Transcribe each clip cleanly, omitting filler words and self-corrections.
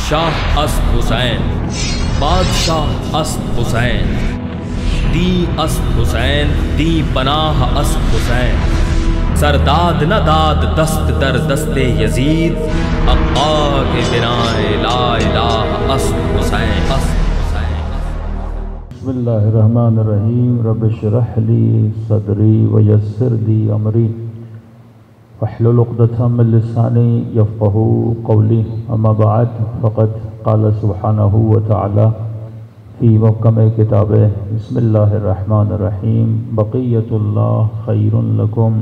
شاہ اسد حسین، بادشاہ اسد حسین، دی اسد حسین، دی پناہ اسد حسین، سرداد نہ داد دست در دست یزید، اقا کے بنائے لا الہ اسد حسین۔ بسم اللہ الرحمن الرحیم۔ رب اشرح لی صدری ویسر لی امری واحلل عقدۃ من لسانی یفقہوا قولی، اما بعد فقد قال سبحانہ وتعالی فی محکم کتابہ، بسم اللہ الرحمن الرحیم، بقیۃ اللہ خیر لکم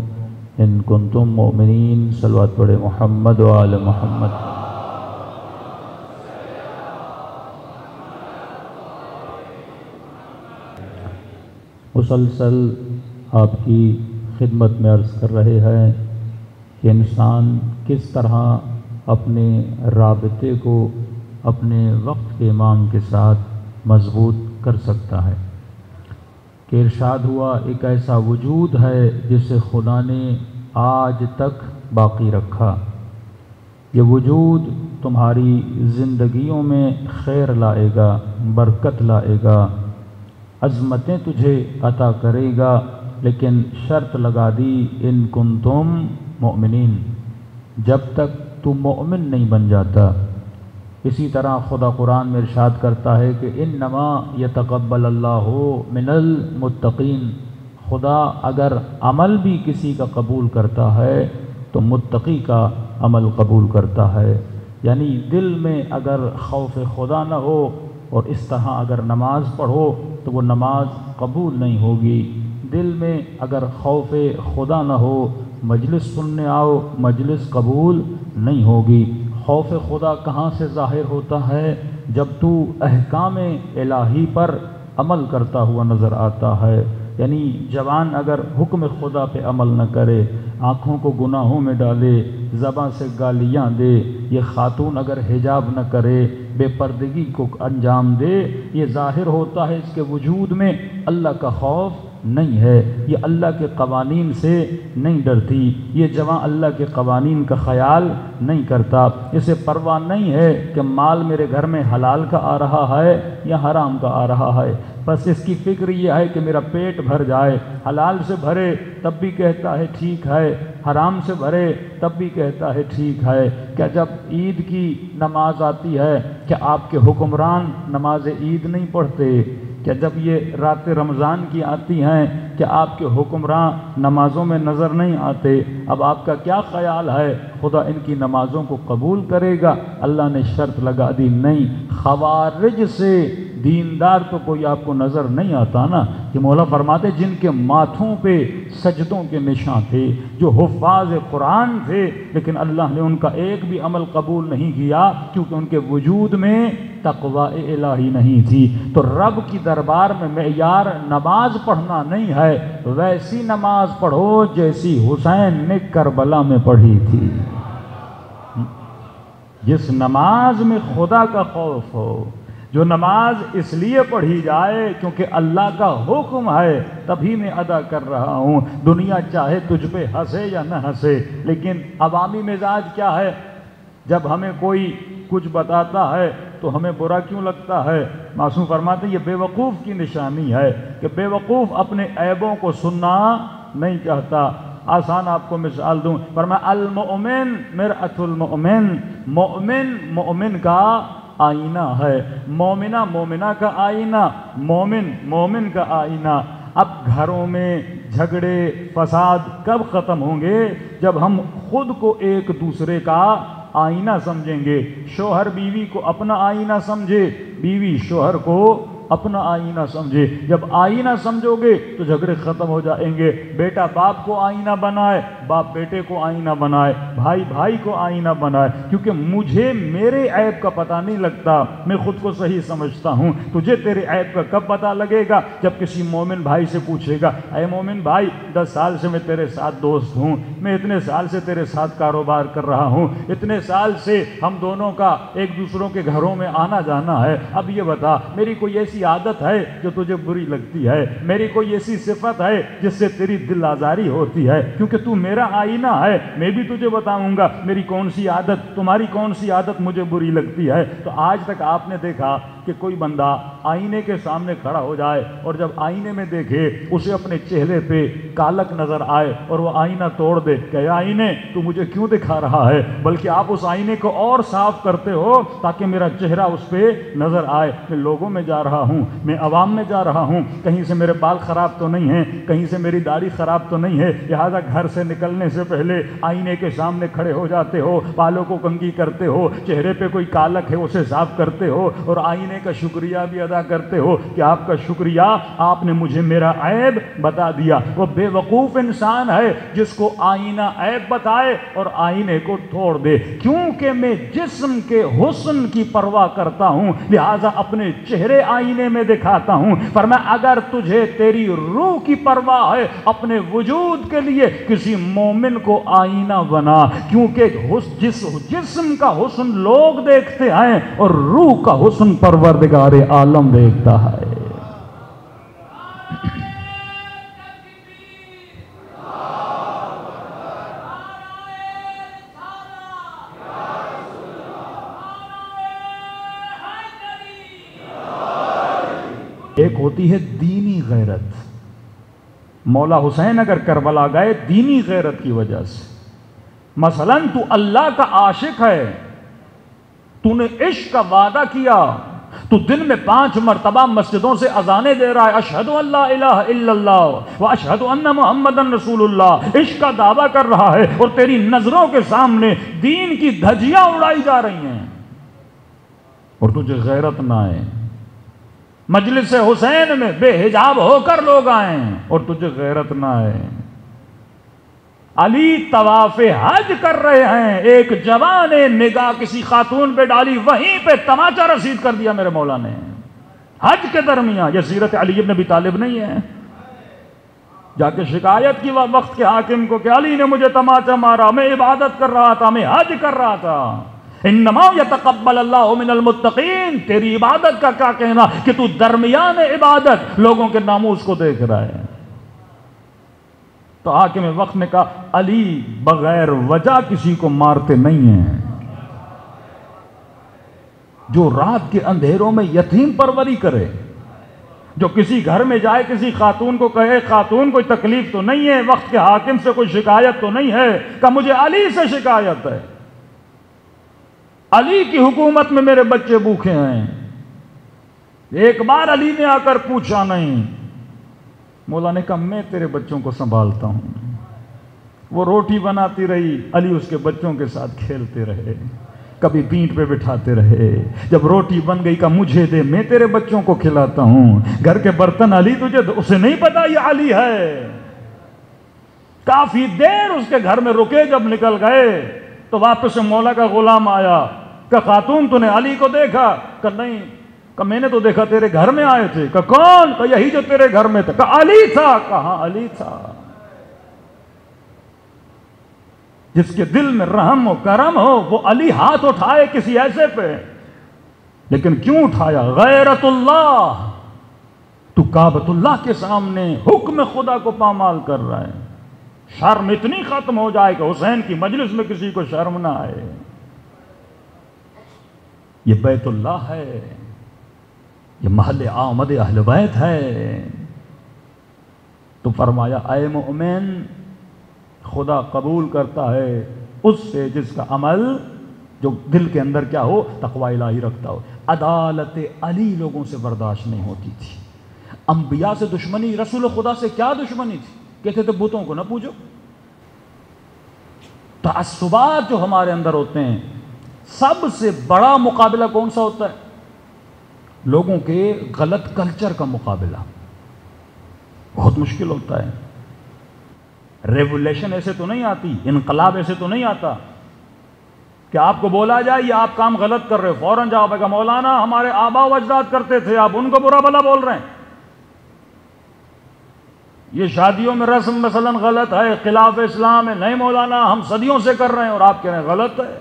ان کنتم مؤمنین۔ صلوات پڑھے محمد و آل محمد۔ مسلسل آپ کی خدمت میں عرض کر رہے ہیں کہ انسان کس طرح اپنے رابطے کو اپنے وقت کے امام کے ساتھ مضبوط کر سکتا ہے، کہ ارشاد ہوا ایک ایسا وجود ہے جسے خدا نے آج تک باقی رکھا، یہ وجود تمہاری زندگیوں میں خیر لائے گا، برکت لائے گا، عظمتیں تجھے عطا کرے گا، لیکن شرط لگا دی ان کنتم مؤمنین، جب تک تو مؤمن نہیں بن جاتا۔ اسی طرح خدا قرآن میں ارشاد کرتا ہے کہ انما یتقبل اللہ من المتقین، خدا اگر عمل بھی کسی کا قبول کرتا ہے تو متقی کا عمل قبول کرتا ہے۔ یعنی دل میں اگر خوف خدا نہ ہو اور اس طرح اگر نماز پڑھو تو وہ نماز قبول نہیں ہوگی، دل میں اگر خوف خدا نہ ہو، مجلس سننے آؤ، مجلس قبول نہیں ہوگی۔ خوف خدا کہاں سے ظاہر ہوتا ہے؟ جب تو احکام الہی پر عمل کرتا ہوا نظر آتا ہے، یعنی جوان اگر حکم خدا پہ عمل نہ کرے، آنکھوں کو گناہوں میں ڈالے، زبان سے گالیاں دے، یہ خاتون اگر حجاب نہ کرے، بے پردگی کو انجام دے، یہ ظاہر ہوتا ہے اس کے وجود میں اللہ کا خوف نہیں ہے، یہ اللہ کے قوانین سے نہیں ڈرتی، یہ جوان اللہ کے قوانین کا خیال نہیں کرتا، اسے پرواہ نہیں ہے کہ مال میرے گھر میں حلال کا آ رہا ہے یا حرام کا آ رہا ہے، بس اس کی فکر یہ ہے کہ میرا پیٹ بھر جائے، حلال سے بھرے تب بھی کہتا ہے ٹھیک ہے، حرام سے بھرے تب بھی کہتا ہے ٹھیک ہے۔ کیا جب عید کی نماز آتی ہے کیا آپ کے حکمران نماز عید نہیں پڑھتے؟ کیا جب یہ رات رمضان کی آتی ہیں کہ آپ کے حکمران نمازوں میں نظر نہیں آتے؟ اب آپ کا کیا خیال ہے خدا ان کی نمازوں کو قبول کرے گا؟ اللہ نے شرط لگا دی نہیں، خوارج سے دیندار تو کوئی آپ کو نظر نہیں آتا نا، کہ مولا فرماتے جن کے ماتھوں پہ سجدوں کے نشان تھے، جو حفاظ قرآن تھے، لیکن اللہ نے ان کا ایک بھی عمل قبول نہیں کیا کیونکہ ان کے وجود میں تقوی الہی نہیں تھی۔ تو رب کی دربار میں معیار نماز پڑھنا نہیں ہے، ویسی نماز پڑھو جیسی حسین نے کربلا میں پڑھی تھی، جس نماز میں خدا کا خوف ہو، جو نماز اس لیے پڑھی جائے کیونکہ اللہ کا حکم ہے تبھی میں ادا کر رہا ہوں، دنیا چاہے تجھ پہ ہنسے یا نہ ہنسے۔ لیکن عوامی مزاج کیا ہے؟ جب ہمیں کوئی کچھ بتاتا ہے تو ہمیں برا کیوں لگتا ہے؟ معصوم فرماتے ہیں یہ بے وقوف کی نشانی ہے کہ بے وقوف اپنے عیبوں کو سننا نہیں چاہتا۔ آسان آپ کو مثال دوں، فرمایا المؤمن مرآۃ المؤمن، مومن مومن کا آئینہ ہے، مومنہ مومنہ کا آئینہ، مومن مومن کا آئینہ۔ اب گھروں میں جھگڑے فساد کب ختم ہوں گے؟ جب ہم خود کو ایک دوسرے کا آئینہ سمجھیں گے، شوہر بیوی کو اپنا آئینہ سمجھے، بیوی شوہر کو اپنا آئینہ سمجھے۔ جب آئینہ سمجھو گے تو جھگڑے ختم ہو جائیں گے۔ بیٹا باپ کو آئینہ بنائے، باپ بیٹے کو آئینہ بنائے، بھائی بھائی کو آئینہ بنائے، کیونکہ مجھے میرے عیب کا پتہ نہیں لگتا، میں خود کو صحیح سمجھتا ہوں۔ تجھے تیرے عیب کا کب پتہ لگے گا؟ جب کسی مومن بھائی سے پوچھے گا، اے مومن بھائی 10 سال سے میں تیرے ساتھ دوست ہوں، میں اتنے سال سے تیرے ساتھ کاروبار کر رہا ہوں، اتنے سال سے ہم دونوں کا ایک دوسروں کے گھروں میں آنا جانا ہے، اب یہ بتا میری کوئی ایسی عادت ہے جو تجھے بری لگتی ہے؟ میری کوئی ایسی صفت ہے جس سے تیری دل آزاری ہوتی ہے؟ کیونکہ تو میرا میرا آئینہ ہے، میں بھی تجھے بتاؤں گا میری کون سی عادت، تمہاری کون سی عادت مجھے بری لگتی ہے۔ تو آج تک آپ نے دیکھا کہ کوئی بندہ آئینے کے سامنے کھڑا ہو جائے اور جب آئینے میں دیکھے اسے اپنے چہرے پہ کالک نظر آئے اور وہ آئینہ توڑ دے کہ آئینے تو مجھے کیوں دکھا رہا ہے، بلکہ آپ اس آئینے کو اور صاف کرتے ہو تاکہ میرا چہرہ اس پہ نظر آئے۔ میں لوگوں میں جا رہا ہوں، میں عوام میں جا رہا ہوں، کہیں سے میرے بال خراب تو نہیں ہیں، کہیں سے میری داڑھی خراب تو نہیں ہے، لہٰذا گھر سے نکلنے سے پہلے آئینے کے سامنے کھڑے ہو جاتے ہو، بالوں کو کنگھی کرتے ہو، چہرے پہ کوئی کالک ہے اسے صاف کرتے ہو اور آئینے کا شکریہ بھی ادا کرتے ہو کہ آپ کا شکریہ، آپ نے مجھے میرا عیب بتا دیا۔ وہ بے وقوف انسان ہے جس کو آئینہ عیب بتائے اور آئینے کو توڑ دے۔ کیونکہ میں جسم کے حسن کی پرواہ کرتا ہوں لہٰذا اپنے چہرے آئینے میں دکھاتا ہوں۔ فرمایا اگر تجھے تیری روح کی پرواہ ہے اپنے وجود کے لیے کسی مومن کو آئینہ بنا، کیونکہ جسم کا حسن لوگ دیکھتے ہیں اور روح کا حسن پروردگار عالم دیکھتا ہے۔ ایک ہوتی ہے دینی غیرت، مولا حسین اگر کربلا گئے دینی غیرت کی وجہ سے، مثلا تو اللہ کا عاشق ہے، تو نے عشق کا وعدہ کیا، تو دن میں 5 مرتبہ مسجدوں سے اذانیں دے رہا ہے، اشہد ان لا الہ الا اللہ و اشہد ان محمد رسول اللہ، عشق کا دعویٰ کر رہا ہے اور تیری نظروں کے سامنے دین کی دھجیاں اڑائی جا رہی ہیں اور تجھے غیرت نہ آئے، مجلس حسین میں بے حجاب ہو کر لوگ آئیں اور تجھے غیرت نہ آئے۔ علی طواف حج کر رہے ہیں، ایک جوان نے نگاہ کسی خاتون پہ ڈالی، وہیں پہ تماچا رسید کر دیا میرے مولا نے حج کے درمیان۔ یہ سیرت علی بن ابی طالب نہیں ہے؟ جا کے شکایت کی وقت کے حاکم کو کہ علی نے مجھے تماچا مارا، میں عبادت کر رہا تھا، میں حج کر رہا تھا۔ انما یتقبل اللہ من المتقین، تیری عبادت کا کیا کہنا کہ تو درمیان عبادت لوگوں کے ناموس کو دیکھ رہا ہے۔ تو حاکم وقت نے کہا علی بغیر وجہ کسی کو مارتے نہیں ہیں، جو رات کے اندھیروں میں یتیم پروری کرے، جو کسی گھر میں جائے کسی خاتون کو کہے خاتون کوئی تکلیف تو نہیں ہے، وقت کے حاکم سے کوئی شکایت تو نہیں ہے، کہ مجھے علی سے شکایت ہے، علی کی حکومت میں میرے بچے بھوکے ہیں۔ ایک بار علی نے آ کر پوچھا نہیں، مولا نے کہا میں تیرے بچوں کو سنبھالتا ہوں۔ وہ روٹی بناتی رہی، علی اس کے بچوں کے ساتھ کھیلتے رہے، کبھی پینٹ پہ بٹھاتے رہے، جب روٹی بن گئی کہا مجھے دے، میں تیرے بچوں کو کھلاتا ہوں۔ گھر کے برتن علی تجھے اسے نہیں پتا یہ علی ہے۔ کافی دیر اس کے گھر میں رکے، جب نکل گئے تو واپس سے مولا کا غلام آیا کہ خاتون تو نے علی کو دیکھا؟ کہ نہیں۔ کہ میں نے تو دیکھا تیرے گھر میں آئے تھے۔ کہ کون؟ کہ یہی جو تیرے گھر میں تھا۔ کہ علی تھا۔ کہاں علی تھا؟ جس کے دل میں رحم و کرم ہو وہ علی ہاتھ اٹھائے کسی ایسے پہ، لیکن کیوں اٹھایا؟ غیرت اللہ۔ تو کعبۃ اللہ کے سامنے حکم خدا کو پامال کر رہا ہے، شرم اتنی ختم ہو جائے کہ حسین کی مجلس میں کسی کو شرم نہ آئے۔ یہ بیت اللہ ہے، یہ محل آمد اہل بیت ہے۔ تو فرمایا اے مومن، خدا قبول کرتا ہے اس سے جس کا عمل جو دل کے اندر کیا ہو، تقوی الہی رکھتا ہو۔ عدالت علی لوگوں سے برداشت نہیں ہوتی تھی۔ انبیاء سے دشمنی، رسول خدا سے کیا دشمنی تھی؟ کہتے تھے بتوں کو نہ پوجو۔ تعصبات جو ہمارے اندر ہوتے ہیں، سب سے بڑا مقابلہ کون سا ہوتا ہے؟ لوگوں کے غلط کلچر کا مقابلہ بہت مشکل ہوتا ہے۔ ریولیشن ایسے تو نہیں آتی، انقلاب ایسے تو نہیں آتا کہ آپ کو بولا جائے یہ آپ کام غلط کر رہے ہو فوراً جواب ہے کہ مولانا ہمارے آبا و اجداد کرتے تھے، آپ ان کو برا بھلا بول رہے ہیں۔ یہ شادیوں میں رسم مثلا غلط ہے، خلاف اسلام ہے، نہیں مولانا ہم صدیوں سے کر رہے ہیں اور آپ کہہ رہے ہیں غلط ہے۔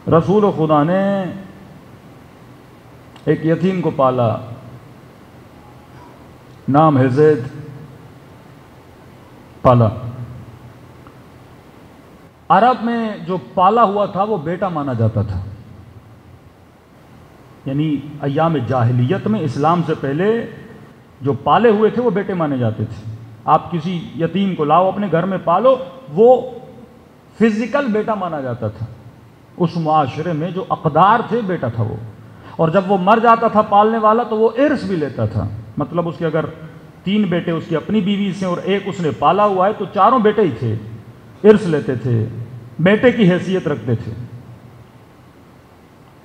رسول خدا نے ایک یتیم کو پالا، نام ہے زید، پالا. عرب میں جو پالا ہوا تھا وہ بیٹا مانا جاتا تھا. یعنی ایام جاہلیت میں اسلام سے پہلے جو پالے ہوئے تھے وہ بیٹے مانے جاتے تھے. آپ کسی یتیم کو لاؤ اپنے گھر میں پالو، وہ فزیکل بیٹا مانا جاتا تھا. اس معاشرے میں جو اقدار تھے بیٹا تھا وہ. اور جب وہ مر جاتا تھا پالنے والا تو وہ ارث بھی لیتا تھا. مطلب اس کے اگر 3 بیٹے اس کی اپنی بیوی سے اور 1 اس نے پالا ہوا ہے تو 4 بیٹے ہی تھے، ارث لیتے تھے، بیٹے کی حیثیت رکھتے تھے.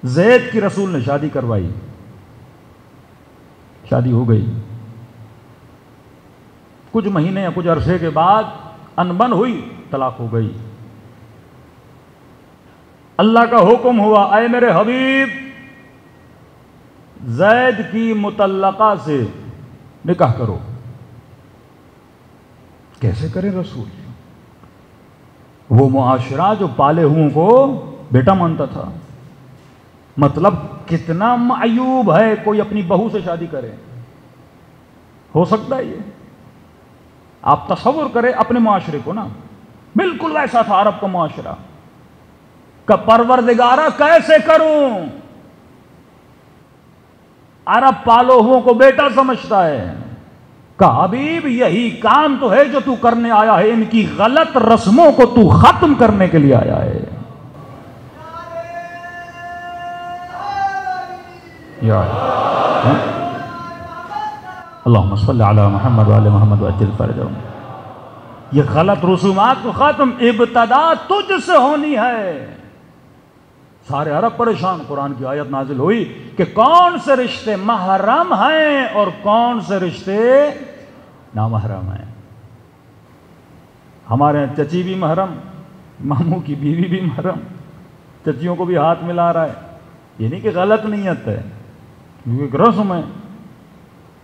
زید کی رسول نے شادی کروائی، شادی ہو گئی، کچھ مہینے یا کچھ عرصے کے بعد انبن ہوئی، طلاق ہو گئی. اللہ کا حکم ہوا اے میرے حبیب زید کی مطلقہ سے نکاح کرو. کیسے کرے رسول؟ وہ معاشرہ جو پالے ہوں کو بیٹا مانتا تھا. مطلب کتنا معیوب ہے کوئی اپنی بہو سے شادی کرے. ہو سکتا ہے یہ؟ آپ تصور کریں اپنے معاشرے کو نا، بالکل ایسا تھا عرب کا معاشرہ کہ پروردگارہ کیسے کروں. عرب پالو ہوں کو بیٹا سمجھتا ہے. کہ حبیب یہی کام تو ہے جو تو کرنے آیا ہے، ان کی غلط رسموں کو تو ختم کرنے کے لیے آیا ہے. اللہم صلی علی محمد وعلی محمد وعجل فرجہم. یہ غلط رسومات کو ختم، ابتدا تجھ سے ہونی ہے. سارے عرب پریشان. قرآن کی آیت نازل ہوئی کہ کون سے رشتے محرم ہیں اور کون سے رشتے نامحرم ہیں. ہمارے یہاں چچی بھی محرم، ماموں کی بیوی بھی محرم، چچیوں کو بھی ہاتھ ملا رہا ہے. یہ نہیں کہ غلط نیت ہے، یہ ایک رسم ہے.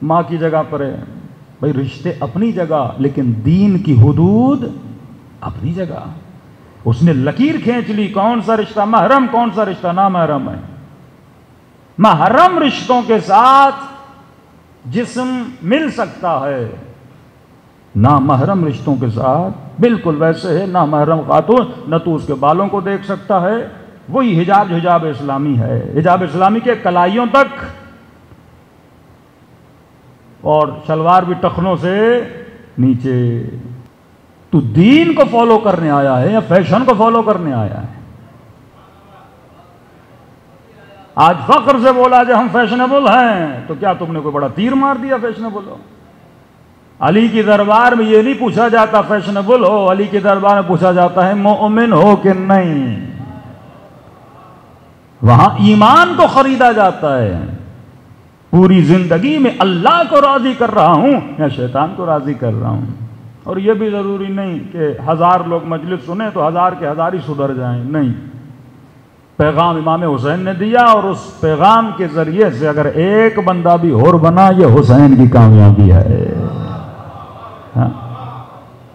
ماں کی جگہ پر ہے بھائی، رشتے اپنی جگہ لیکن دین کی حدود اپنی جگہ. اس نے لکیر کھینچ لی کون سا رشتہ محرم، کون سا رشتہ نامحرم ہے. محرم رشتوں کے ساتھ جسم مل سکتا ہے، نامحرم رشتوں کے ساتھ بالکل ویسے ہے. نامحرم خاتون نہ تو اس کے بالوں کو دیکھ سکتا ہے، وہی حجاب اسلامی ہے، حجاب اسلامی کے کلائیوں تک، اور شلوار بھی ٹخنوں سے نیچے. تو دین کو فالو کرنے آیا ہے یا فیشن کو فالو کرنے آیا ہے؟ آج فخر سے بولا جو ہم فیشنیبل ہیں، تو کیا تم نے کوئی بڑا تیر مار دیا فیشنیبل ہو؟ علی کی دربار میں یہ نہیں پوچھا جاتا فیشنیبل ہو، علی کی دربار میں پوچھا جاتا ہے مومن ہو کہ نہیں. وہاں ایمان کو خریدا جاتا ہے. پوری زندگی میں اللہ کو راضی کر رہا ہوں یا شیطان کو راضی کر رہا ہوں. اور یہ بھی ضروری نہیں کہ 1000 لوگ مجلس سنیں تو 1000 کے 1000 ہی سدھر جائیں. نہیں، پیغام امام حسین نے دیا اور اس پیغام کے ذریعے سے اگر ایک بندہ بھی اور بنا، یہ حسین کی کامیابی ہے.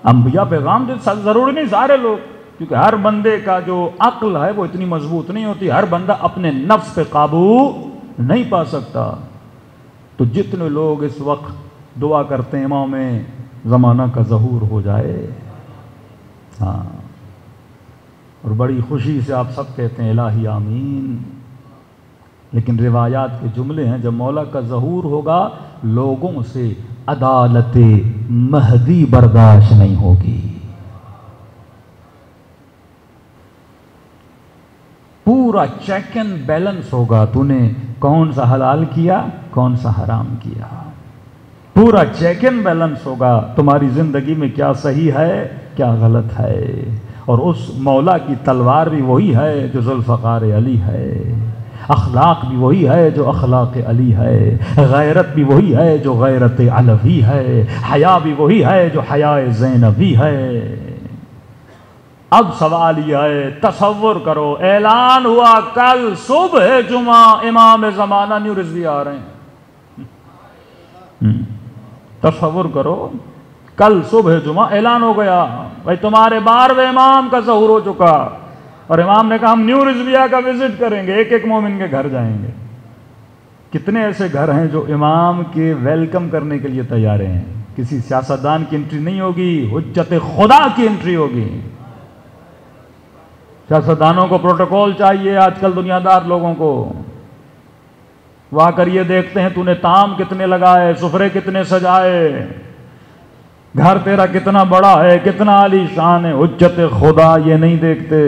انبیاء پیغام دے، ضروری نہیں سارے لوگ، کیونکہ ہر بندے کا جو عقل ہے وہ اتنی مضبوط نہیں ہوتی. ہر بندہ اپنے نفس پہ قابو نہیں پا سکتا. تو جتنے لوگ اس وقت دعا کرتے ہیں امام زمانہ کا ظہور ہو جائے، ہاں، اور بڑی خوشی سے آپ سب کہتے ہیں الہی آمین. لیکن روایات کے جملے ہیں جب مولا کا ظہور ہوگا لوگوں سے عدالت مہدی برداشت نہیں ہوگی. پورا چیک اینڈ بیلنس ہوگا. تو نے کون سا حلال کیا، کون سا حرام کیا، پورا چیک اینڈ بیلنس ہوگا. تمہاری زندگی میں کیا صحیح ہے، کیا غلط ہے. اور اس مولا کی تلوار بھی وہی ہے جو ذوالفقار علی ہے، اخلاق بھی وہی ہے جو اخلاق علی ہے، غیرت بھی وہی ہے جو غیرت علوی ہے، حیا بھی وہی ہے جو حیا زینبی ہے. اب سوال یہ ہے، تصور کرو اعلان ہوا کل صبح جمعہ امام زمانہ نیو رضوی آ رہے ہیں. تصور کرو کل صبح جمعہ اعلان ہو گیا بھائی تمہارے 12ویں امام کا ظہور ہو چکا، اور امام نے کہا ہم نیو رضویہ کا وزٹ کریں گے، ایک ایک مومن کے گھر جائیں گے. کتنے ایسے گھر ہیں جو امام کے ویلکم کرنے کے لیے تیار ہیں؟ کسی سیاستدان کی انٹری نہیں ہوگی، حجت خدا کی انٹری ہوگی۔ سیاستدانوں کو پروٹوکول چاہیے آج کل، دنیا دار لوگوں کو وہ آ کر یہ دیکھتے ہیں تو نے تام کتنے لگائے، سفرے کتنے سجائے، گھر تیرا کتنا بڑا ہے، کتنا عالی شان ہے۔ حجت خدا یہ نہیں دیکھتے،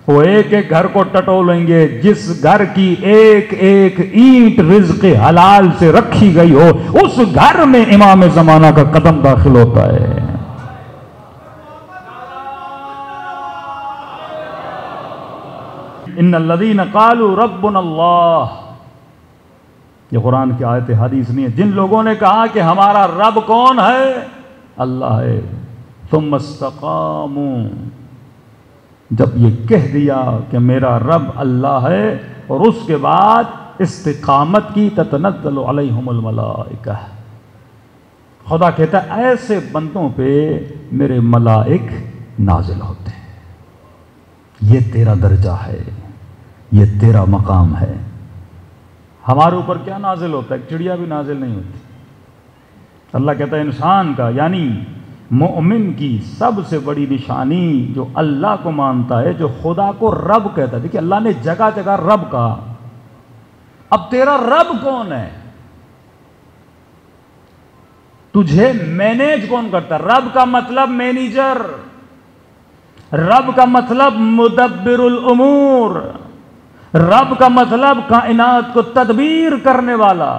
وہ ایک ایک گھر کو ٹٹولیں گے، جس گھر کی ایک ایک اینٹ رزق حلال سے رکھی گئی ہو اس گھر میں امام زمانہ کا قدم داخل ہوتا ہے۔ ان الذین قالوا ربنا اللہ، یہ قرآن کی آیت حدیث نہیں ہے، جن لوگوں نے کہا کہ ہمارا رب کون ہے؟ اللہ ہے۔ ثم استقاموا، جب یہ کہہ دیا کہ میرا رب اللہ ہے اور اس کے بعد استقامت کی، تتنزل علیہم الملائکہ، خدا کہتا ہے ایسے بندوں پہ میرے ملائک نازل ہوتے ہیں۔ یہ تیرا درجہ ہے، یہ تیرا مقام ہے۔ ہمارے اوپر کیا نازل ہوتا ہے؟ چڑیا بھی نازل نہیں ہوتی۔ اللہ کہتا ہے انسان کا، یعنی مومن کی سب سے بڑی نشانی جو اللہ کو مانتا ہے، جو خدا کو رب کہتا ہے۔ دیکھیں اللہ نے جگہ جگہ رب کہا، اب تیرا رب کون ہے؟ تجھے مینیج کون کرتا ہے؟ رب کا مطلب مینیجر، رب کا مطلب مدبر الامور، رب کا مطلب کائنات کو تدبیر کرنے والا۔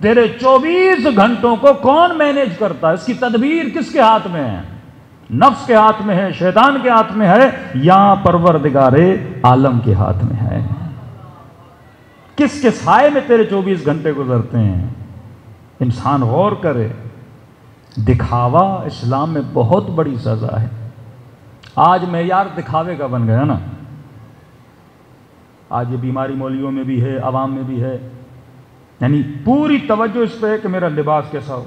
تیرے 24 گھنٹوں کو کون مینیج کرتا ہے؟ اس کی تدبیر کس کے ہاتھ میں ہے؟ نفس کے ہاتھ میں ہے، شیطان کے ہاتھ میں ہے، یا پروردگار عالم کے ہاتھ میں ہے؟ کس کے سائے میں تیرے 24 گھنٹے گزرتے ہیں؟ انسان غور کرے۔ دکھاوا اسلام میں بہت بڑی سزا ہے۔ آج معیار دکھاوے کا بن گیا نا، آج یہ بیماری مولویوں میں بھی ہے، عوام میں بھی ہے، یعنی پوری توجہ اس پہ ہے کہ میرا لباس کیسا ہو،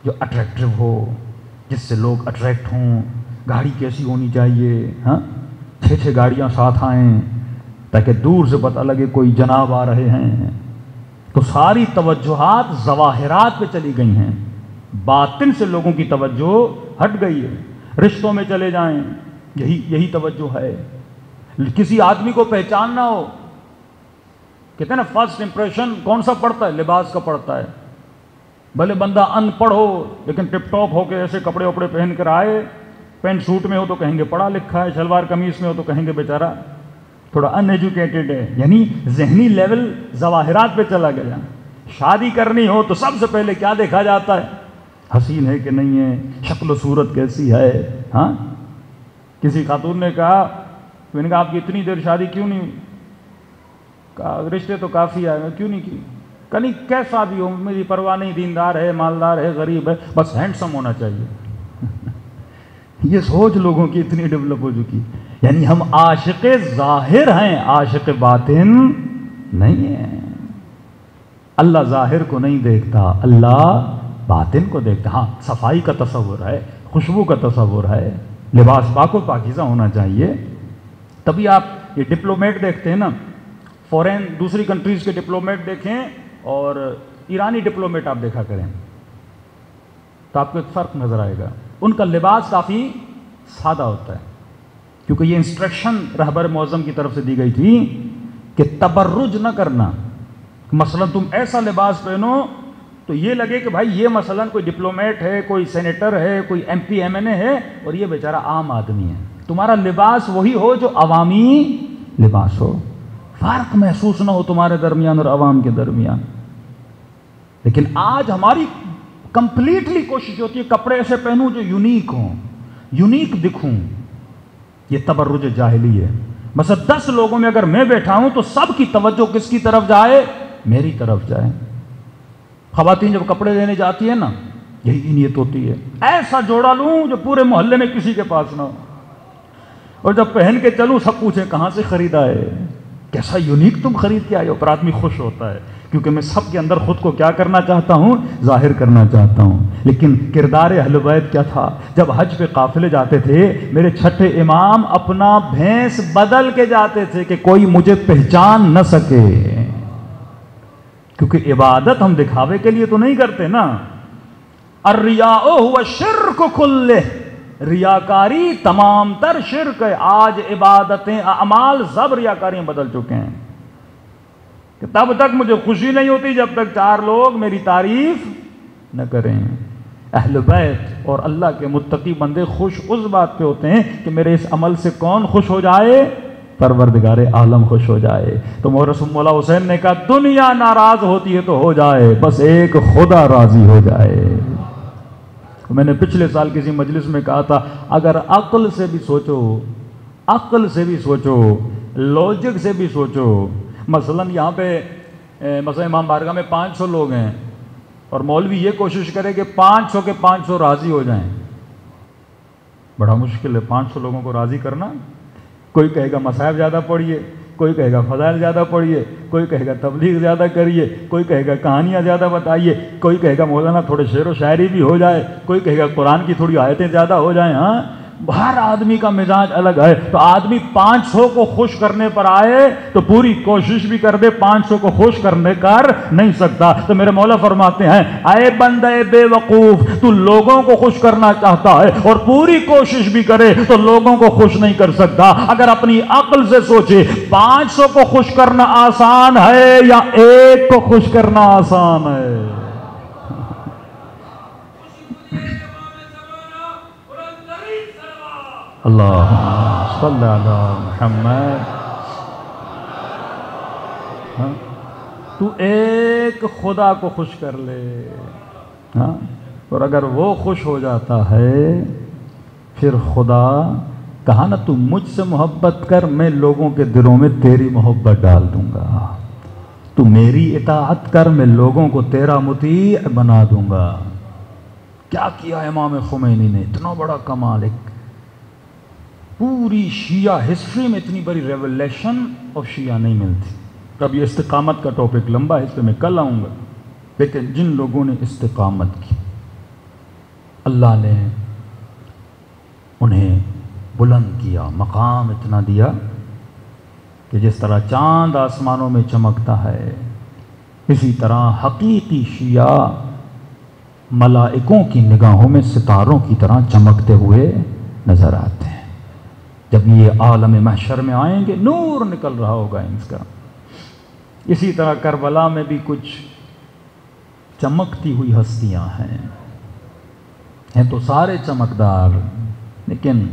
جو اٹریکٹیو ہو، جس سے لوگ اٹریکٹ ہوں، گاڑی کیسی ہونی چاہیے، ہاں 6 گاڑیاں ساتھ آئیں تاکہ دور سے پتہ لگے کوئی جناب آ رہے ہیں۔ تو ساری توجہات ظواہرات پہ چلی گئی ہیں، باطن سے لوگوں کی توجہ ہٹ گئی ہے۔ رشتوں میں چلے جائیں، یہی توجہ ہے۔ کسی آدمی کو پہچاننا ہو، کہتے ہیں نا فرسٹ امپریشن کون سا پڑتا ہے؟ لباس کا پڑتا ہے۔ بھلے بندہ ان پڑھ ہو لیکن ٹپ ٹاپ ہو کے ایسے کپڑے وپڑے پہن کر آئے، پینٹ سوٹ میں ہو تو کہیں گے پڑھا لکھا ہے، شلوار قمیص میں ہو تو کہیں گے بیچارہ تھوڑا ان ایجوکیٹڈ ہے، یعنی ذہنی لیول ظواہرات پہ چلا گیا۔ شادی کرنی ہو تو سب سے پہلے کیا دیکھا جاتا ہے؟ حسین ہے کہ نہیں ہے، شکل و صورت کیسی ہے۔ ہاں کسی خاتون نے کہا، میں نے کہا آپ کی اتنی دیر شادی کیوں نہیں ہوئی؟ کہا رشتے تو کافی آئے، کیوں نہیں کی؟ کہ نہیں کیسا بھی ہو میری پرواہ نہیں، دیندار ہے، مالدار ہے، غریب ہے، بس ہینڈسم ہونا چاہیے۔ یہ سوچ لوگوں کی اتنی ڈیولپ ہو چکی، یعنی ہم عاشق ظاہر ہیں، عاشق باطن نہیں ہیں۔ اللہ ظاہر کو نہیں دیکھتا، اللہ باطن کو دیکھتا۔ ہاں صفائی کا تصور ہے، خوشبو کا تصور ہے، لباس پاک و پاکیزہ ہونا چاہیے۔ تبھی آپ یہ ڈپلومیٹ دیکھتے ہیں نا، فورین دوسری کنٹریز کے ڈپلومیٹ دیکھیں اور ایرانی ڈپلومیٹ آپ دیکھا کریں تو آپ کو ایک فرق نظر آئے گا۔ ان کا لباس کافی سادہ ہوتا ہے، کیونکہ یہ انسٹرکشن رہبر معظم کی طرف سے دی گئی تھی کہ تبرج نہ کرنا۔ مثلا تم ایسا لباس پہنو تو یہ لگے کہ بھائی یہ مثلا کوئی ڈپلومیٹ ہے، کوئی سینیٹر ہے، کوئی ایم پی ایم این اے ہے، اور یہ بیچارہ عام آدمی ہے۔ تمہارا لباس وہی ہو جو عوامی لباس ہو، فرق محسوس نہ ہو تمہارے درمیان اور عوام کے درمیان۔ لیکن آج ہماری کمپلیٹلی کوشش ہوتی ہے کپڑے ایسے پہنوں جو یونیک ہوں، یونیک دکھوں۔ یہ تبرج جاہلی ہے۔ مثلا 10 لوگوں میں اگر میں بیٹھا ہوں تو سب کی توجہ کس کی طرف جائے؟ میری طرف جائے۔ خواتین جب کپڑے لینے جاتی ہیں نا، یہی نیت ہوتی ہے ایسا جوڑا لوں جو پورے محلے میں کسی کے پاس نہ ہو، اور جب پہن کے چلوں سب پوچھیں کہاں سے خریدا ہے، کیسا یونیک تم خرید کے آئے ہو۔ پر آدمی خوش ہوتا ہے کیونکہ میں سب کے اندر خود کو کیا کرنا چاہتا ہوں؟ ظاہر کرنا چاہتا ہوں۔ لیکن کردار اہل بیت کیا تھا؟ جب حج پہ قافلے جاتے تھے، میرے چھٹے امام اپنا بھینس بدل کے جاتے تھے کہ کوئی مجھے پہچان نہ سکے۔ کیونکہ عبادت ہم دکھاوے کے لیے تو نہیں کرتے نا. الریاء هو الشرک کلہ، ریاکاری تمام تر شرک ہے. آج عبادتیں اعمال سب ریاکاریاں بدل چکے ہیں. کہ تب تک مجھے خوشی نہیں ہوتی جب تک 4 لوگ میری تعریف نہ کریں. اہل بیت اور اللہ کے متقی بندے خوش اس بات پہ ہوتے ہیں کہ میرے اس عمل سے کون خوش ہو جائے؟ پروردگار عالم خوش ہو جائے. تو مولا حسین نے کہا دنیا ناراض ہوتی ہے تو ہو جائے، بس ایک خدا راضی ہو جائے. میں نے پچھلے سال کسی مجلس میں کہا تھا اگر عقل سے بھی سوچو، عقل سے بھی سوچو، لوجک سے بھی سوچو. مثلا یہاں پہ مثلا امام بارگاہ میں 500 لوگ ہیں اور مولوی یہ کوشش کرے کہ 500 کے 500 راضی ہو جائیں. بڑا مشکل ہے 500 لوگوں کو راضی کرنا. کوئی کہے گا مصائب زیادہ پڑھیے، کوئی کہے گا فضائل زیادہ پڑھیے، کوئی کہے گا تبلیغ زیادہ کریے، کوئی کہے گا کہانیاں زیادہ بتائیے، کوئی کہے گا مولانا تھوڑے شعر و شاعری بھی ہو جائے، کوئی کہے گا قرآن کی تھوڑی آیتیں زیادہ ہو جائیں. ہاں ہر آدمی کا مزاج الگ ہے. تو آدمی 500 کو خوش کرنے پر آئے تو پوری کوشش بھی کر دے 500 کو خوش کرنے کر نہیں سکتا. تو میرے مولا فرماتے ہیں اے بندہ بے وقوف، تو لوگوں کو خوش کرنا چاہتا ہے اور پوری کوشش بھی کرے تو لوگوں کو خوش نہیں کر سکتا. اگر اپنی عقل سے سوچے 500 کو خوش کرنا آسان ہے یا ایک کو خوش کرنا آسان ہے؟ اللہم صلی علی محمد. تو ایک خدا کو خوش کر لے، اور اگر وہ خوش ہو جاتا ہے پھر خدا کہا نا تو مجھ سے محبت کر، میں لوگوں کے دلوں میں تیری محبت ڈال دوں گا. تو میری اطاعت کر، میں لوگوں کو تیرا مطیع بنا دوں گا. کیا کیا امام خمینی نے، اتنا بڑا کمال. ایک پوری شیعہ ہسٹری میں اتنی بڑی ریولیشن آف شیعہ نہیں ملتی. اب یہ استقامت کا ٹاپک لمبا ہے، اس پہ میں کل آؤں گا. لیکن جن لوگوں نے استقامت کی اللہ نے انہیں بلند کیا، مقام اتنا دیا کہ جس طرح چاند آسمانوں میں چمکتا ہے اسی طرح حقیقی شیعہ ملائکوں کی نگاہوں میں ستاروں کی طرح چمکتے ہوئے نظر آتے ہیں. جب یہ عالم محشر میں آئیں گے نور نکل رہا ہوگا ان کا. اسی طرح کربلا میں بھی کچھ چمکتی ہوئی ہستیاں ہیں تو سارے چمکدار، لیکن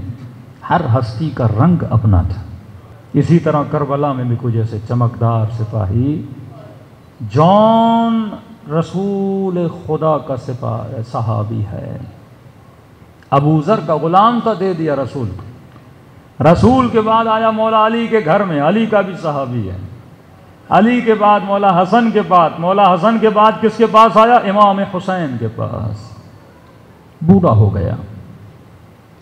ہر ہستی کا رنگ اپنا تھا. اسی طرح کربلا میں بھی کچھ ایسے چمکدار سپاہی. جون رسول خدا کا صحابی ہے، ابو ذر کا غلام تھا، دے دیا رسول کو. رسول کے بعد آیا مولا علی کے گھر میں، علی کا بھی صحابی ہے. علی کے بعد مولا حسن کے بعد، مولا حسن کے بعد کس کے پاس آیا؟ امام حسین کے پاس. بوڑھا ہو گیا.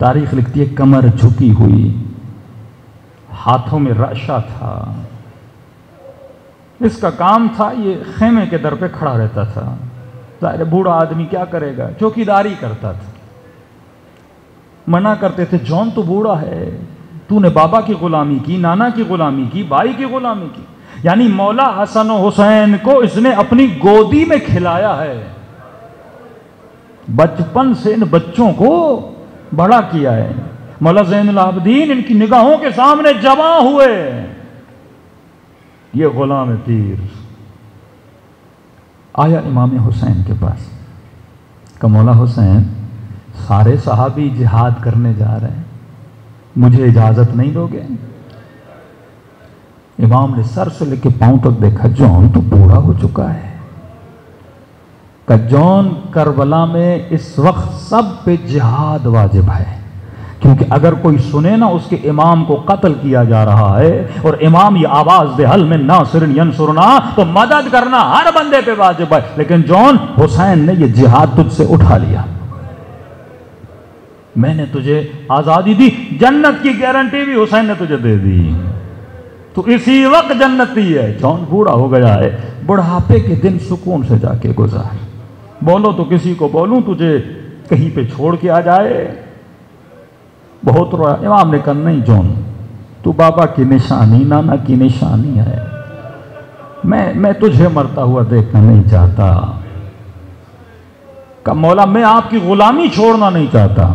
تاریخ لکھتی ہے کمر جھکی ہوئی، ہاتھوں میں رعشہ تھا. اس کا کام تھا یہ خیمے کے در پہ کھڑا رہتا تھا. ظاہر بوڑھا آدمی کیا کرے گا، چوکیداری کرتا تھا. منع کرتے تھے جون تو بوڑھا ہے، تو نے بابا کی غلامی کی، نانا کی غلامی کی، بھائی کی غلامی کی. یعنی مولا حسن و حسین کو اس نے اپنی گودی میں کھلایا ہے، بچپن سے ان بچوں کو بڑا کیا ہے. مولا زین العابدین ان کی نگاہوں کے سامنے جمع ہوئے. یہ غلام پیر آیا امام حسین کے پاس کہ مولا حسین سارے صحابی جہاد کرنے جا رہے ہیں، مجھے اجازت نہیں دو گے؟ امام نے سر سے لے کے پاؤں تک دیکھا، جون تو بوڑھا ہو چکا ہے. کہ جون کربلا میں اس وقت سب پہ جہاد واجب ہے، کیونکہ اگر کوئی سنے نا اس کے امام کو قتل کیا جا رہا ہے اور امام یہ آواز دے حل میں ناصر ینصرنا، تو مدد کرنا ہر بندے پہ واجب ہے. لیکن جون حسین نے یہ جہاد تجھ سے اٹھا لیا، میں نے تجھے آزادی دی، جنت کی گارنٹی بھی حسین نے تجھے دے دی، تو اسی وقت جنتی ہے. جون بوڑھا ہو گیا ہے، بڑھاپے کے دن سکون سے جا کے گزار. بولو تو کسی کو بولوں تجھے کہیں پہ چھوڑ کے آ جائے. بہت رویا. امام نے کہا نہیں جون، تو بابا کی نشانی، نانا کی نشانی ہے. میں تجھے مرتا ہوا دیکھنا نہیں چاہتا. کہ مولا میں آپ کی غلامی چھوڑنا نہیں چاہتا.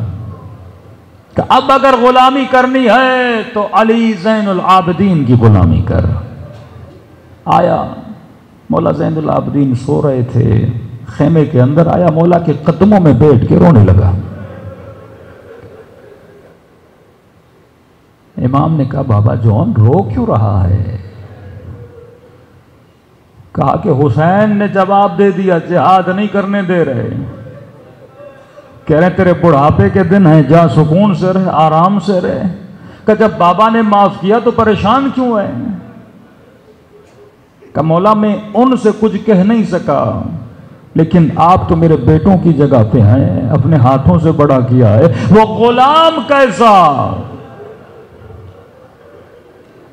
کہ اب اگر غلامی کرنی ہے تو علی زین العابدین کی غلامی کر. آیا مولا زین العابدین سو رہے تھے خیمے کے اندر, آیا مولا کے قدموں میں بیٹھ کے رونے لگا. امام نے کہا بابا جون رو کیوں رہا ہے؟ کہا کہ حسین نے جواب دے دیا جہاد نہیں کرنے دے رہے. کہہ رہے تیرے بڑھاپے کے دن ہیں, جا سکون سے رہ, آرام سے رہ. کہ جب بابا نے معاف کیا تو پریشان کیوں ہے؟ کہ مولا میں ان سے کچھ کہہ نہیں سکا, لیکن آپ تو میرے بیٹوں کی جگہ پہ ہیں, اپنے ہاتھوں سے بڑا کیا ہے. وہ غلام کیسا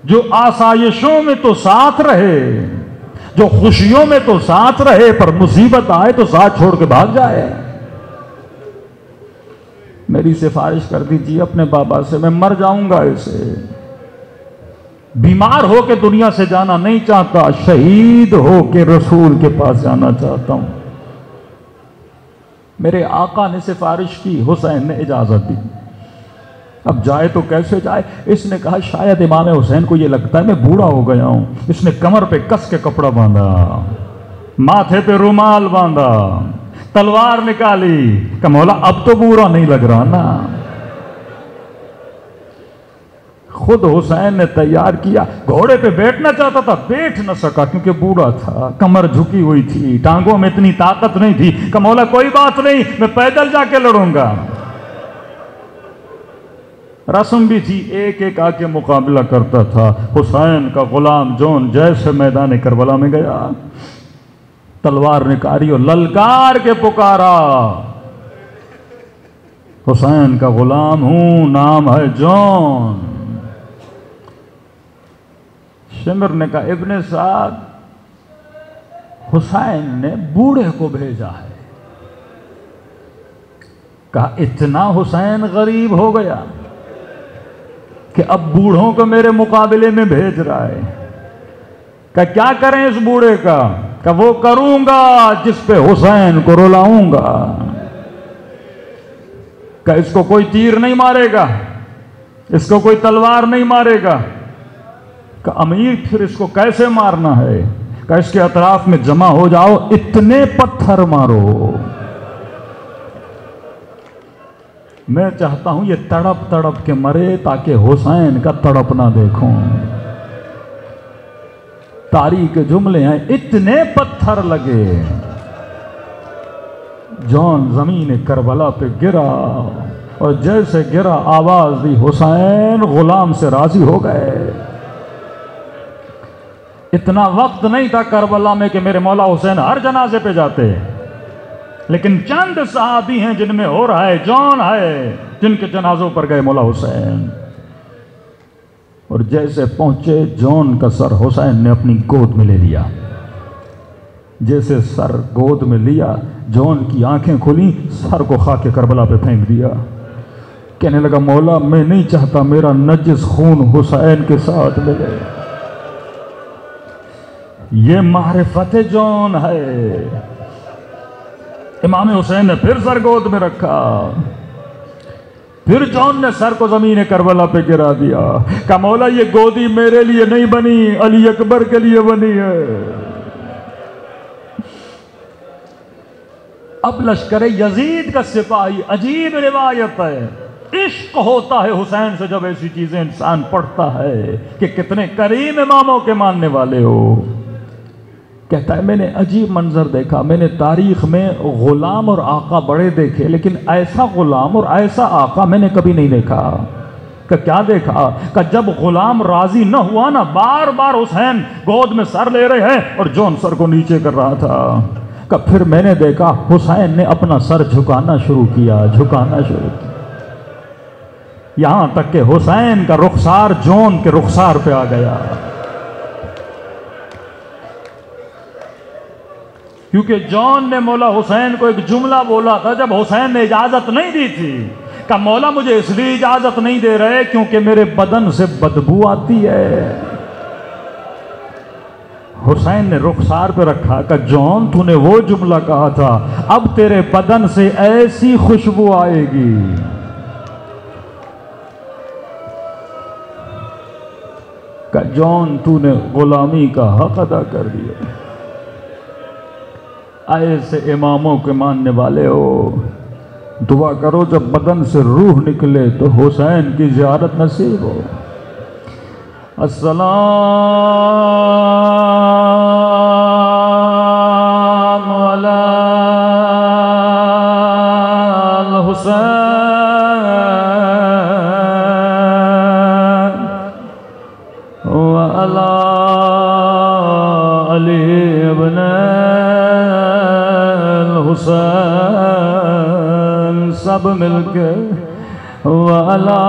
جو آسائشوں میں تو ساتھ رہے, جو خوشیوں میں تو ساتھ رہے, پر مصیبت آئے تو ساتھ چھوڑ کے بھاگ جائے. میری سفارش کر دیجیے اپنے بابا سے, میں مر جاؤں گا اسے. بیمار ہو کے دنیا سے جانا نہیں چاہتا, شہید ہو کے رسول کے پاس جانا چاہتا ہوں. میرے آقا نے سفارش کی, حسین نے اجازت دی. اب جائے تو کیسے جائے؟ اس نے کہا شاید امام حسین کو یہ لگتا ہے میں بوڑھا ہو گیا ہوں. اس نے کمر پہ کس کے کپڑا باندھا, ماتھے پہ رومال باندھا, تلوار نکالی. کہ مولا اب تو بوڑھا نہیں لگ رہا نا. خود حسین نے تیار کیا, گھوڑے پہ بیٹھنا چاہتا تھا, بیٹھ نہ سکا کیونکہ بوڑھا تھا, کمر جھکی ہوئی تھی, ٹانگوں میں اتنی طاقت نہیں تھی. کہ مولا کوئی بات نہیں, میں پیدل جا کے لڑوں گا. رسم بھی تھی, ایک ایک آ کے مقابلہ کرتا تھا. حسین کا غلام جون جیسے میدان کربلا میں گیا, تلوار نکاری اور للکار کے پکارا, حسین کا غلام ہوں, نام ہے جون. شمر نے کہا ابن سعد, حسین نے بوڑھے کو بھیجا ہے. کہا اتنا حسین غریب ہو گیا کہ اب بوڑھوں کو میرے مقابلے میں بھیج رہا ہے. کہ کیا کریں اس بوڑھے کا؟ کہ وہ کروں گا جس پہ حسین کو رلاؤں گا. کہ اس کو کوئی تیر نہیں مارے گا, اس کو کوئی تلوار نہیں مارے گا. کہ امیر پھر اس کو کیسے مارنا ہے؟ کہ اس کے اطراف میں جمع ہو جاؤ, اتنے پتھر مارو. میں چاہتا ہوں یہ تڑپ تڑپ کے مرے تاکہ حسین کا تڑپ نہ دیکھوں. تاریخ کے جملے ہیں, اتنے پتھر لگے. جون زمین کربلا پہ گرا, اور جیسے گرا آواز دی حسین غلام سے راضی ہو گئے. اتنا وقت نہیں تھا کربلا میں کہ میرے مولا حسین ہر جنازے پہ جاتے, لیکن چند صحابی ہیں جن میں ہو رہا ہے, جون ہے, جن کے جنازوں پر گئے مولا حسین. اور جیسے پہنچے, جون کا سر حسین نے اپنی گود میں لے لیا. جیسے سر گود میں لیا, جون کی آنکھیں کھلی, سر کو خاک کربلا پہ پھینک دیا. کہنے لگا مولا میں نہیں چاہتا میرا نجس خون حسین کے ساتھ ملے. یہ معرفت جون ہے. امام حسین نے پھر سر گود میں رکھا, پھر جون نے سر کو زمین کربلا پہ گرا دیا. کہ مولا یہ گودی میرے لیے نہیں بنی, علی اکبر کے لیے بنی ہے. اب لشکر یزید کا سپاہی, عجیب روایت ہے, عشق ہوتا ہے حسین سے جب ایسی چیزیں انسان پڑھتا ہے کہ کتنے کریم اماموں کے ماننے والے ہو. کہتا ہے میں نے عجیب منظر دیکھا. میں نے تاریخ میں غلام اور آقا بڑے دیکھے, لیکن ایسا غلام اور ایسا آقا میں نے کبھی نہیں دیکھا. کہ کیا دیکھا؟ کہ جب غلام راضی نہ ہوا نا, بار بار حسین گود میں سر لے رہے ہیں اور جون سر کو نیچے کر رہا تھا. کہ پھر میں نے دیکھا حسین نے اپنا سر جھکانا شروع کیا, جھکانا شروع کیا, یہاں تک کہ حسین کا رخسار جون کے رخسار پہ آ گیا. کیونکہ جون نے مولا حسین کو ایک جملہ بولا تھا جب حسین نے اجازت نہیں دی تھی. کہ مولا مجھے اس لیے اجازت نہیں دے رہے کیونکہ میرے بدن سے بدبو آتی ہے. حسین نے رخسار پہ رکھا کہ جون تو نے وہ جملہ کہا تھا اب تیرے بدن سے ایسی خوشبو آئے گی کہ جون تو نے غلامی کا حق ادا کر دیا. ایسے اماموں کے ماننے والے ہو دعا کرو جب بدن سے روح نکلے تو حسین کی زیارت نصیب ہو. السلام علی الحسین وعلی علی ابن الحسین سب مل کے وعلی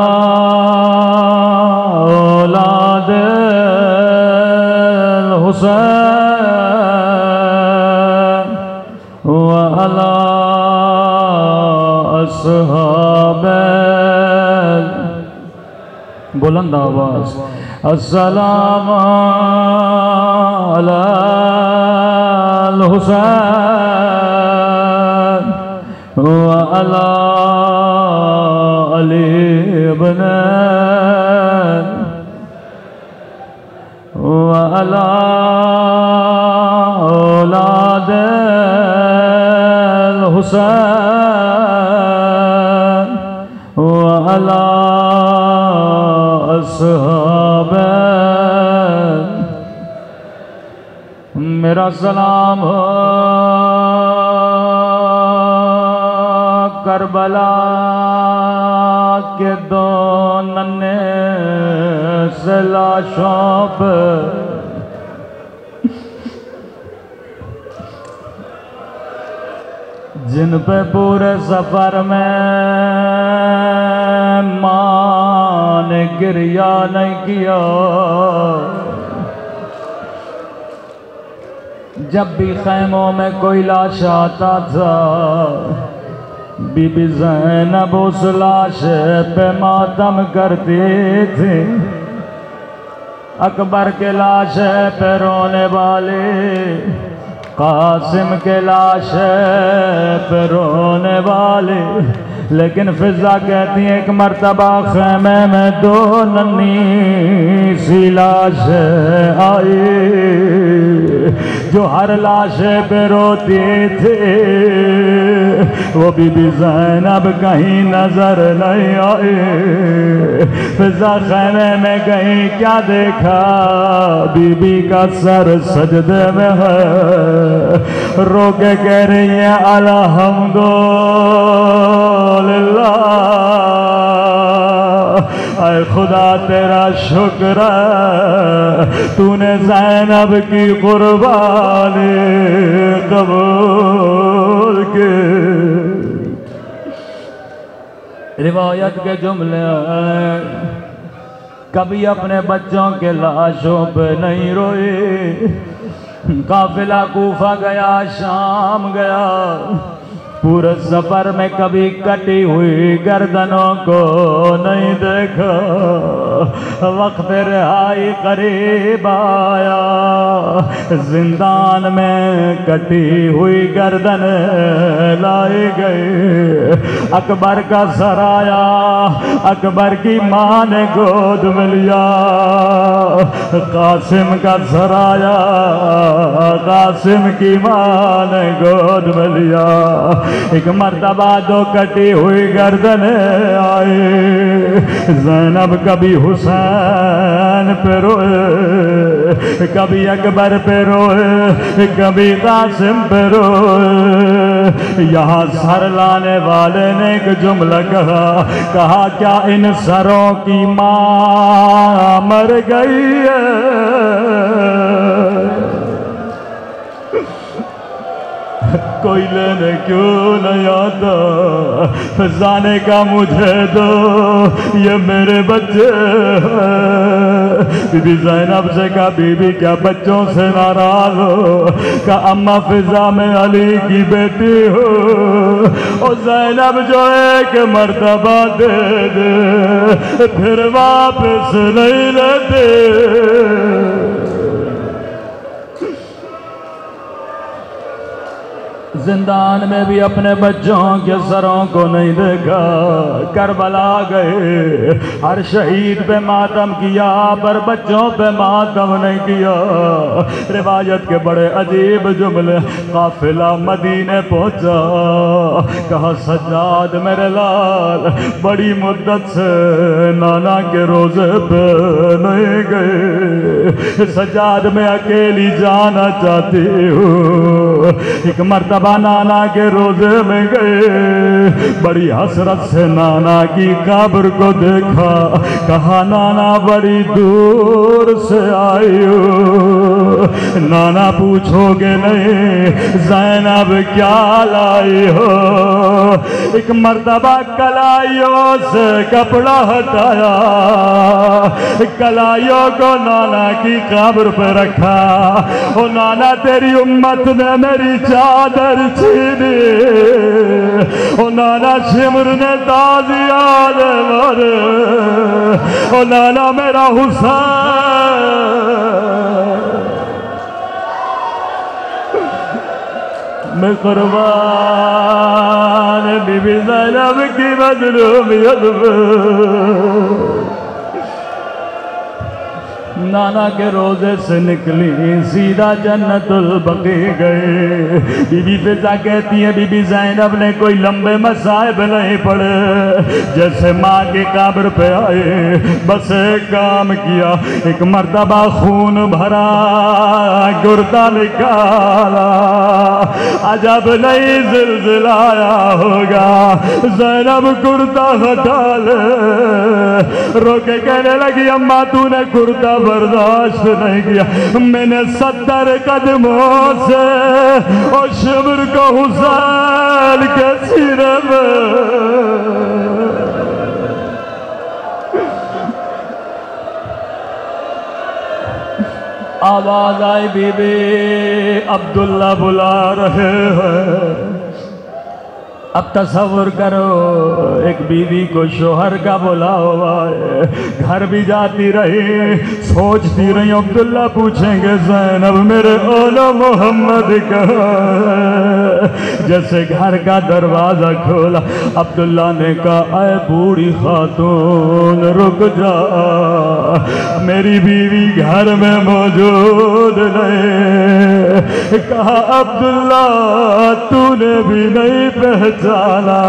اولاد الحسین وعلی اصحاب بلند آواز السلام علی الحسین وعلی علی ابن وعلی اولاد الحسین وعلی اصحاب میرا سلام ہو کربلا کے دو ننھے سے لاشوں پر جن پہ پورے سفر میں ماں نے گریہ نہیں کیا. جب بھی خیموں میں کوئی لاش آتا تھا بی بی زینب اس لاش پہ ماتم کرتی تھی. اکبر کے لاش پہ رونے والے قاسم کے لاش پہ رونے والے. لیکن فضا کہتی ہیں ایک مرتبہ خیمے میں دو ننھی سی لاش آئی جو ہر لاش پہ روتی تھی. وہ بی بی زینب کہیں نظر نہیں آئی. فضا خیمے میں کہیں کیا دیکھا بی بی کا سر سجدے میں ہے رو کے کہہ رہی ہیں الحمدللہ اے خدا تیرا شکر ہے تو نے زینب کی قربانی قبول کی. روایت کے جملے ہیں کبھی اپنے بچوں کے لاشوں پہ نہیں روئی. قافلہ کوفہ گیا شام گیا پورے سفر میں کبھی کٹی ہوئی گردنوں کو نہیں دیکھا. وقت رہائی قریب آیا زندان میں کٹی ہوئی گردن لائی گئی. اکبر کا سر آیا اکبر کی ماں نے گود میں لیا. قاسم کا سر آیا قاسم کی ماں نے گود میں لیا. ایک مرتبہ دو کٹی ہوئی گردنیں آئی. زینب کبھی حسین پہ روئے کبھی اکبر پہ روئے کبھی قاسم پہ روئے. یہاں سر لانے والے نے ایک جملہ کہا کیا ان سروں کی ماں مر گئی ہے. کوئی لینے کیوں نہیں آتا فضانے کا مجھے دو یہ میرے بچے بی بی زینب سے کہا بی بی کیا بچوں سے ناراض ہو کہا اماں فضا میں علی کی بیٹی ہو اور زینب جو ایک مرتبہ دے دے پھر واپس نہیں لیتے. زندان میں بھی اپنے بچوں کے سروں کو نہیں دیکھا، کربلا گئے، ہر شہید پہ ماتم کیا پر بچوں پہ ماتم نہیں کیا۔ روایت کے بڑے عجیب جملے، قافلہ مدینے پہنچا، کہا سجاد میرے لال بڑی مدت سے نانا کے روزے پہ نہیں گئے، سجاد میں اکیلی جانا چاہتی ہوں۔ ایک مرتبہ نانا کے روزے میں گئے، بڑی حسرت سے نانا کی قبر کو دیکھا، کہا نانا بڑی دور سے آئی ہو، نانا پوچھو گے نہیں زینب کیا لائی ہو؟ ایک مرتبہ کلائیوں سے کپڑا ہٹایا، کلائیوں کو نانا کی قبر پہ رکھا، او نانا تیری امت نے میری چادر چھینی، او نانا شمر نے تازیان مارے، او نانا میرا حسین، میں قربان بی بی زینب کی مظلومیت میں نانا کے روزے سے نکلی، سیدھا جنت البقیع گئے۔ بی بی فضا کہتی ہے بی بی زینب نے کوئی لمبے مصائب نہیں پڑے، جیسے ماں کی قبر پہ آئے بس ایک کام کیا، ایک مرتبہ خون بھرا، گردہ نکالا، عجب نہیں زلزلہ آیا ہوگا، زینب گردہ ہٹا لے، رو کے کہنے لگی اماں تو نے گردہ برداشت نہیں کیا، میں نے 70 قدموں سے اور شمر کو حسین کے سینے میں آواز آئی بی بی عبداللہ بلا رہے ہیں۔ اب تصور کرو ایک بیوی کو شوہر کا بلا ہوا ہے، گھر بھی جاتی رہی، سوچتی رہی عبداللہ پوچھیں گے زینب میرے اولا محمد کہاں ہے؟ جیسے گھر کا دروازہ کھولا، عبداللہ نے کہا اے بوڑھی خاتون رک جا، میری بیوی گھر میں موجود نہیں۔ کہا عبداللہ تو نے بھی نہیں پہچانا،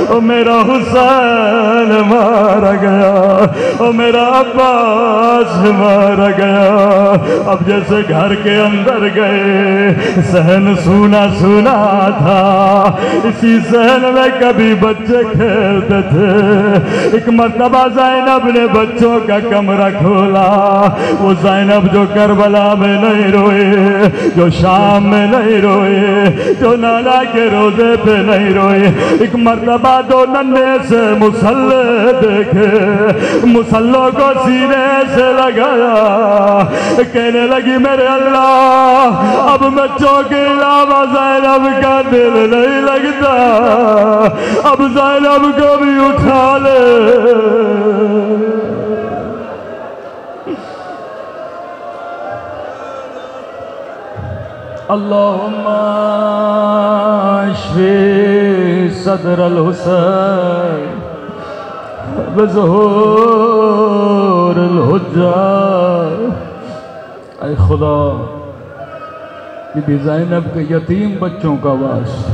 او میرا حسین مارا گیا، او میرا عباس مارا گیا۔ اب جیسے گھر کے اندر گئے، صحن سونا سونا تھا، اسی صحن میں کبھی بچے کھیلتے تھے۔ ایک مرتبہ زینب نے بچوں کا کمرہ کھولا، وہ زینب جو کربلا میں نہیں روئے، جو شام میں نہیں روئے، جو نانا کے روزے پہ نہیں روئے، ایک مرتبہ 2 ننھے سے مسلح دیکھے، مسلح کو سینے سے لگایا، کہنے لگی میرے اللہ اب بچوں کے علاوہ زینب کا دل نہیں لگتا، اب زینب کو بھی اٹھا لے۔ اللہم اشفی صدر الحسین بظہور الحجہ۔ اے خدا بی بی زینب کے یتیم بچوں کا واسطہ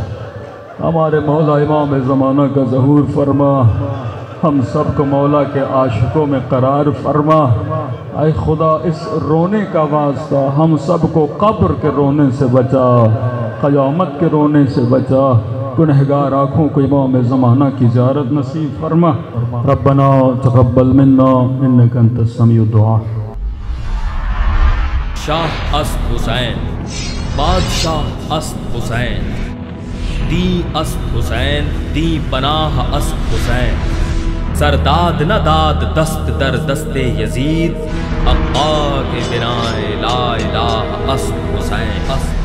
ہمارے مولا امام زمانہ کا ظہور فرما، ہم سب کو مولا کے عاشقوں میں قرار فرما۔ اے خدا اس رونے کا واسطہ ہم سب کو قبر کے رونے سے بچا، قیامت کے رونے سے بچا، گنہگار آنکھوں کو امام زمانہ کی زیارت نصیب فرما۔ ربنا تقبل منا انک انت السمیع الدعاء۔ شاہ اسد حسین، بادشاہ اسد حسین، دی اسد حسین، دی پناہ اسد حسین، سرداد نہ داد دست در دست یزید، حقا کے بنائے لا الہ اسد حسین۔